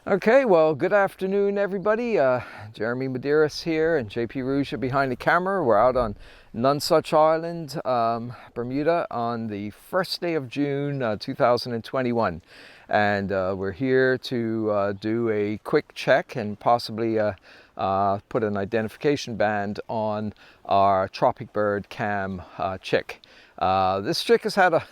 Okay, well, good afternoon, everybody. Jeremy Medeiros here and JP Rouge are behind the camera. We're out on Nonsuch Island, Bermuda, on the first day of June 2021. And we're here to do a quick check and possibly put an identification band on our Tropicbird Cam chick. This chick has had a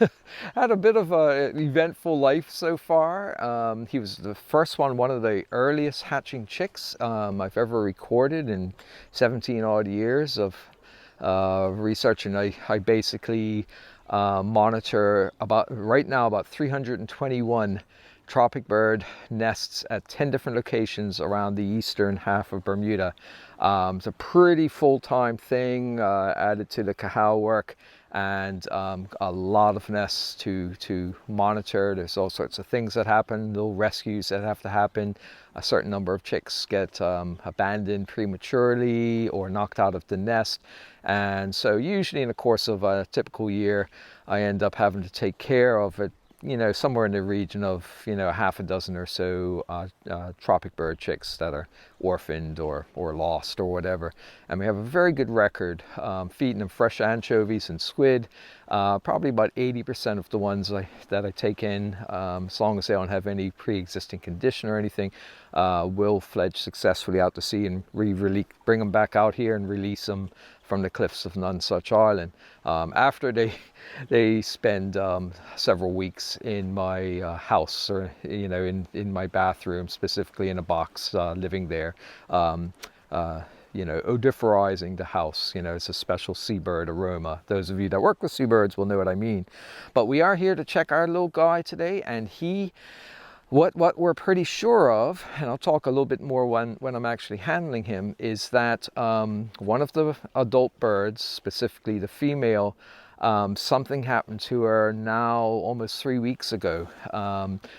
had a bit of an eventful life so far. He was the first one of the earliest hatching chicks I've ever recorded in 17 odd years of research, and I basically monitor right now about 321 Tropicbird nests at 10 different locations around the eastern half of Bermuda. It's a pretty full-time thing added to the Cahal work, and a lot of nests to monitor. There's all sorts of things that happen, little rescues that have to happen. A certain number of chicks get abandoned prematurely or knocked out of the nest, and so usually in the course of a typical year I end up having to take care of it, somewhere in the region of, half a dozen or so Tropicbird chicks that are orphaned or lost or whatever. And we have a very good record feeding them fresh anchovies and squid. Probably about 80% of the ones that I take in, as long as they don't have any pre-existing condition or anything, will fledge successfully out to sea and bring them back out here and release them from the cliffs of Nonsuch Island. After they spend several weeks in my house, or in my bathroom, specifically in a box, living there, odiferizing the house. It's a special seabird aroma. Those of you that work with seabirds will know what I mean. But we are here to check our little guy today, and what we're pretty sure of, and I'll talk a little bit more when I'm actually handling him, is that one of the adult birds, specifically the female, something happened to her now almost 3 weeks ago.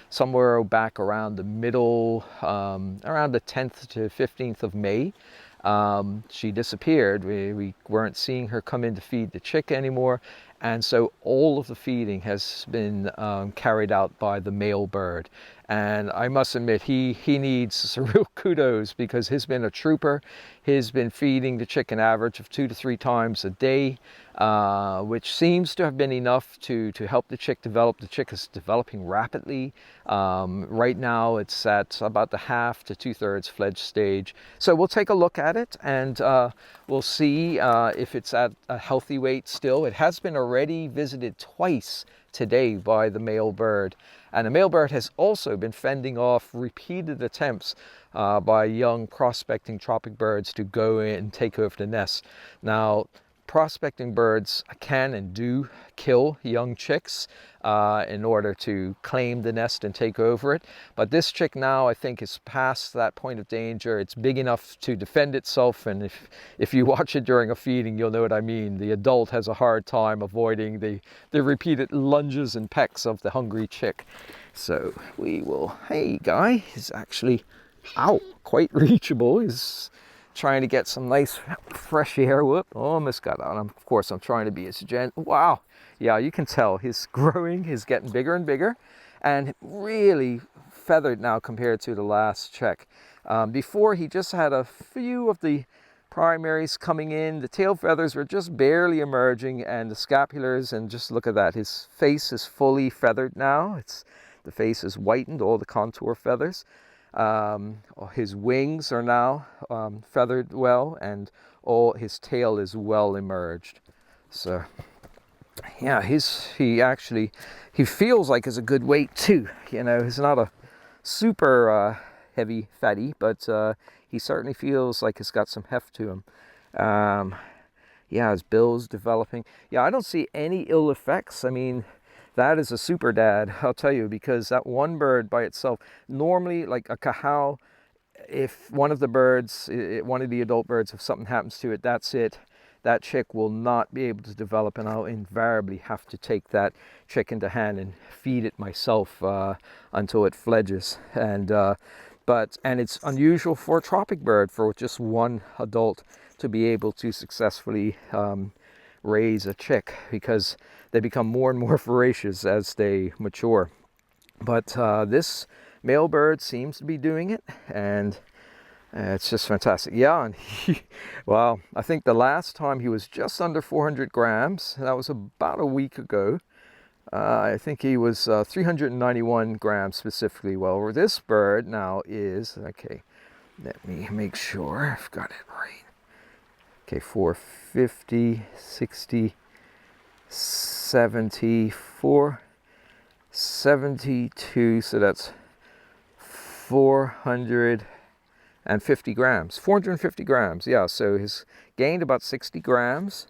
Somewhere back around the middle, around the 10th to 15th of May. She disappeared. We weren't seeing her come in to feed the chick anymore, and so all of the feeding has been carried out by the male bird. And I must admit, he needs some real kudos, because he's been a trooper. He's been feeding the chick an average of 2 to 3 times a day, which seems to have been enough to help the chick develop. The chick is developing rapidly. Right now it's at about the half to 2/3 fledged stage. So we'll take a look at it, and we'll see if it's at a healthy weight still. It has been already visited twice today by the male bird, and the male bird has also been fending off repeated attempts by young prospecting Tropicbirds to go in and take over the nest. Now, prospecting birds can and do kill young chicks in order to claim the nest and take over it. But this chick now, I think, is past that point of danger. It's big enough to defend itself, and if you watch it during a feeding, you'll know what I mean. The adult has a hard time avoiding the repeated lunges and pecks of the hungry chick. So we will, hey guy, is actually, quite reachable. He's trying to get some nice fresh air. Whoop, almost got on. Of course, I'm trying to be as wow. Yeah, you can tell he's growing. He's getting bigger and bigger, and really feathered now compared to the last check. Before, he just had a few of the primaries coming in. The tail feathers were just barely emerging, and the scapulars, and just look at that. His face is fully feathered now. The face is whitened, all the contour feathers. His wings are now feathered well, and all his tail is well emerged. So yeah, he feels like he's a good weight too. He's not a super heavy fatty, but he certainly feels like he's got some heft to him. Yeah, his bill's developing. Yeah, I don't see any ill effects. I mean, that is a super dad, I'll tell you, because that one bird by itself, normally like a Cahal, if one of the birds, one of the adult birds, if something happens to it, that's it. That chick will not be able to develop, and I'll invariably have to take that chick into hand and feed it myself until it fledges. And it's unusual for a Tropicbird for just one adult to be able to successfully raise a chick, because they become more and more voracious as they mature. But this male bird seems to be doing it, and it's just fantastic. Yeah, and well, I think the last time he was just under 400 grams. That was about a week ago. I think he was 391 grams specifically. Well, this bird now is, okay, let me make sure I've got it right. Okay, 450, 60, 74, 72, so that's 450 grams. 450 grams, yeah, so he's gained about 60 grams.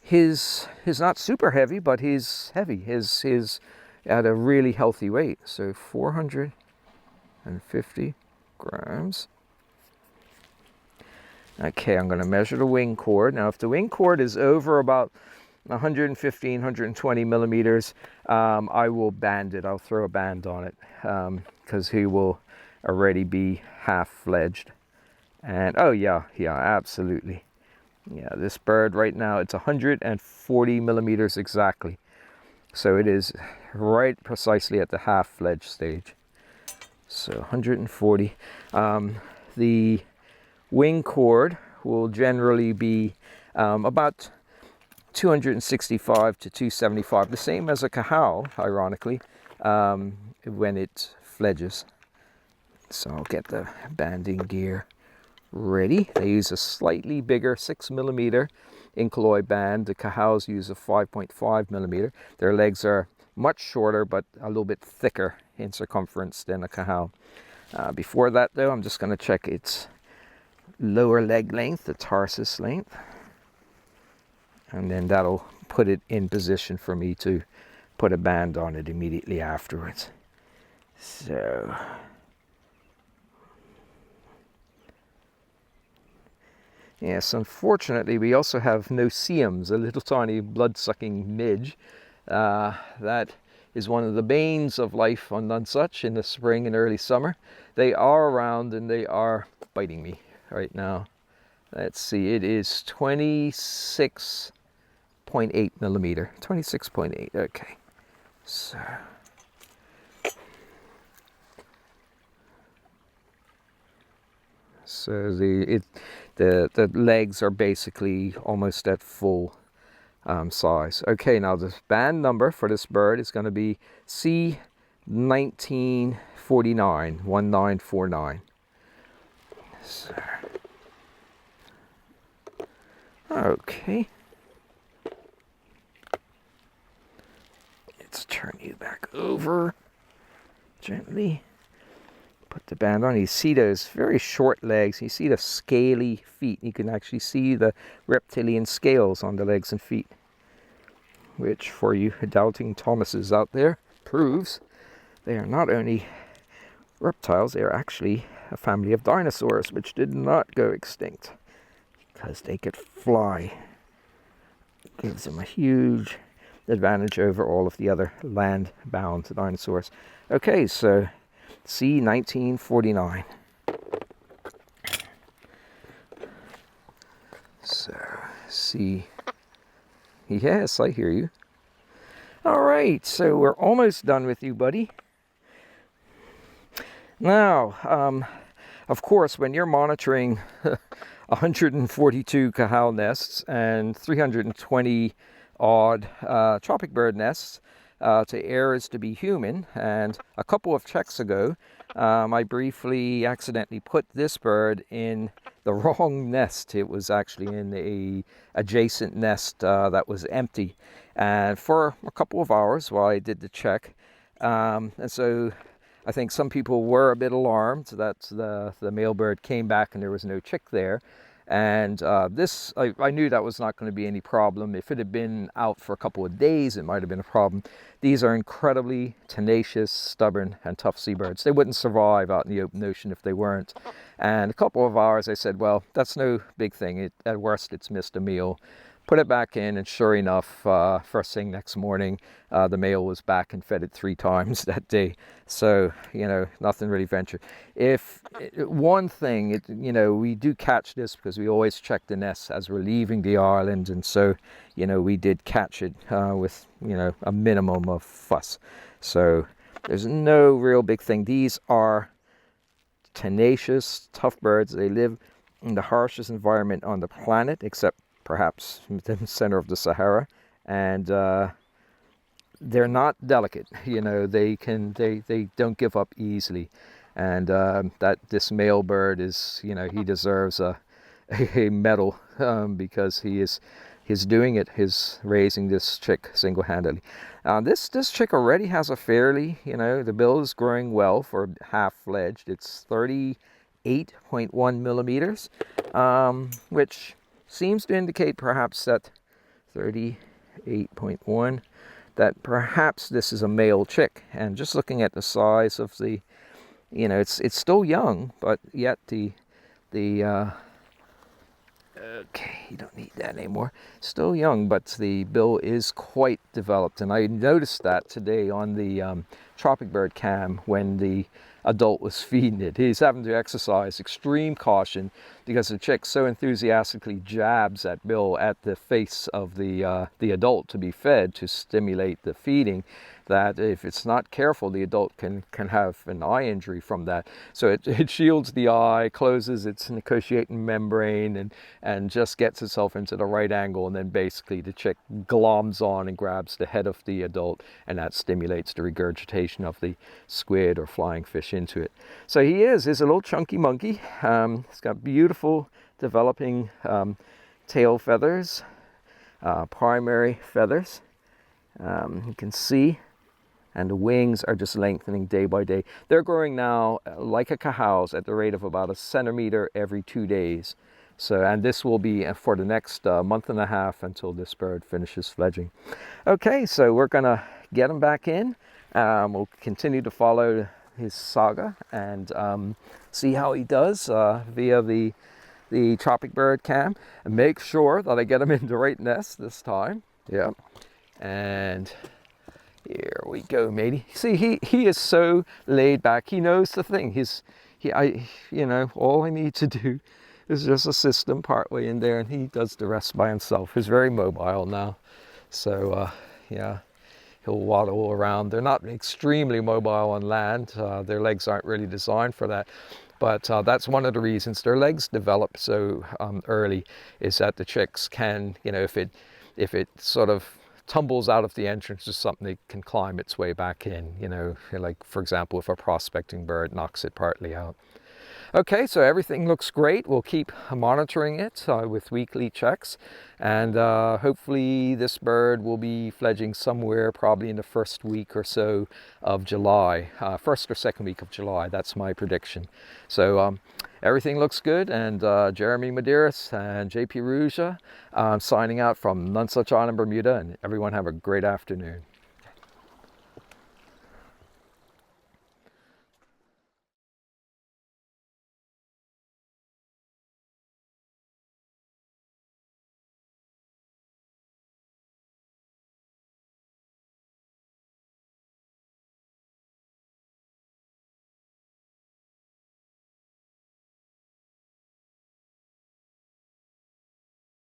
He's not super heavy, but he's heavy. He's at a really healthy weight. So 450 grams. Okay, I'm going to measure the wing chord. Now, if the wing chord is over about 115, 120 millimeters, I will band it. I'll throw a band on it because he will already be half-fledged. And oh yeah, absolutely. Yeah, this bird right now, it's 140 millimeters exactly. So it is right precisely at the half-fledged stage. So 140. The wing chord will generally be about 265 to 275, the same as a cahal, ironically, when it fledges. So I'll get the banding gear ready. They use a slightly bigger 6 millimeter Incaloy band. The cahals use a 5.5 millimeter. Their legs are much shorter, but a little bit thicker in circumference than a cahal. Before that, though, I'm just going to check its lower leg length, the tarsus length, and then that'll put it in position for me to put a band on it immediately afterwards. So yes, unfortunately, we also have no-see-ums, a little tiny blood-sucking midge. That is one of the banes of life on Nonsuch in the spring and early summer. They are around and they are biting me right now. Let's see, it is 26.8 millimeter. 26.8, okay. So the legs are basically almost at full size. Okay, now the band number for this bird is going to be C1949, 1949. So, okay. Let's turn you back over gently. Put the band on. You see those very short legs. You see the scaly feet. You can actually see the reptilian scales on the legs and feet, which for you doubting Thomases out there proves they are not only reptiles, they are actually a family of dinosaurs which did not go extinct because they could fly. It gives them a huge advantage over all of the other land-bound dinosaurs. Okay, so C1949. So, C. Yes, I hear you. All right, so we're almost done with you, buddy. Now, of course, when you're monitoring 142 cahal nests and 320 odd tropicbird nests, to err is to be human, and a couple of checks ago I briefly accidentally put this bird in the wrong nest. It was actually in a adjacent nest that was empty, and for a couple of hours while I did the check, and so I think some people were a bit alarmed that the male bird came back and there was no chick there. And this, I knew that was not going to be any problem. If it had been out for a couple of days, it might have been a problem. These are incredibly tenacious, stubborn, and tough seabirds. They wouldn't survive out in the open ocean if they weren't. And a couple of hours, I said, well, that's no big thing. At worst, it's missed a meal. Put it back in, and sure enough, first thing next morning, the male was back and fed it 3 times that day. So, you know, nothing really ventured. If one thing, you know, we do catch this because we always check the nests as we're leaving the island, and so, you know, we did catch it with, you know, a minimum of fuss. So There's no real big thing. These are tenacious, tough birds. They live in the harshest environment on the planet, except perhaps the center of the Sahara, and they're not delicate. You know, they don't give up easily, and that this male bird is, you know, he deserves a medal because he's doing it. He's raising this chick single-handedly. This chick already has a fairly, you know, the bill is growing well for half-fledged. It's 38.1 millimeters, which seems to indicate perhaps that 38.1, that perhaps this is a male chick. And just looking at the size of the, you know, it's still young, but yet the okay, you don't need that anymore. Still young, but the bill is quite developed. And I noticed that today on the Tropicbird Cam when the adult was feeding it. He's having to exercise extreme caution because the chick so enthusiastically jabs that bill at the face of the adult to be fed to stimulate the feeding, that if it's not careful, the adult can have an eye injury from that. So it shields the eye, closes its negotiating membrane, and just gets itself into the right angle, and then basically the chick gloms on and grabs the head of the adult, and that stimulates the regurgitation of the squid or flying fish into it. So he's a little chunky monkey. He's got beautiful developing tail feathers, primary feathers. You can see, and the wings are just lengthening day by day. They're growing now like a cahow's at the rate of about a centimeter every 2 days. So, and this will be for the next month and a half until this bird finishes fledging. Okay, so we're gonna get him back in. We'll continue to follow his saga and see how he does via the Tropicbird Cam, and make sure that I get him in the right nest this time. Yeah, and here we go, matey. See, he is so laid back. He knows the thing. You know, all I need to do is just assist him partway in there, and he does the rest by himself. He's very mobile now, so yeah, he'll waddle around. They're not extremely mobile on land. Their legs aren't really designed for that. But that's one of the reasons their legs develop so early, is that the chicks can, you know, if it sort of tumbles out of the entrance or something, it can climb its way back in, you know, like for example, if a prospecting bird knocks it partly out. Okay, so everything looks great. We'll keep monitoring it with weekly checks, and hopefully this bird will be fledging somewhere probably in the first week or so of July, first or second week of July. That's my prediction. So everything looks good, and Jeremy Medeiros and JP Ruja signing out from Nonsuch Island, Bermuda, and everyone have a great afternoon.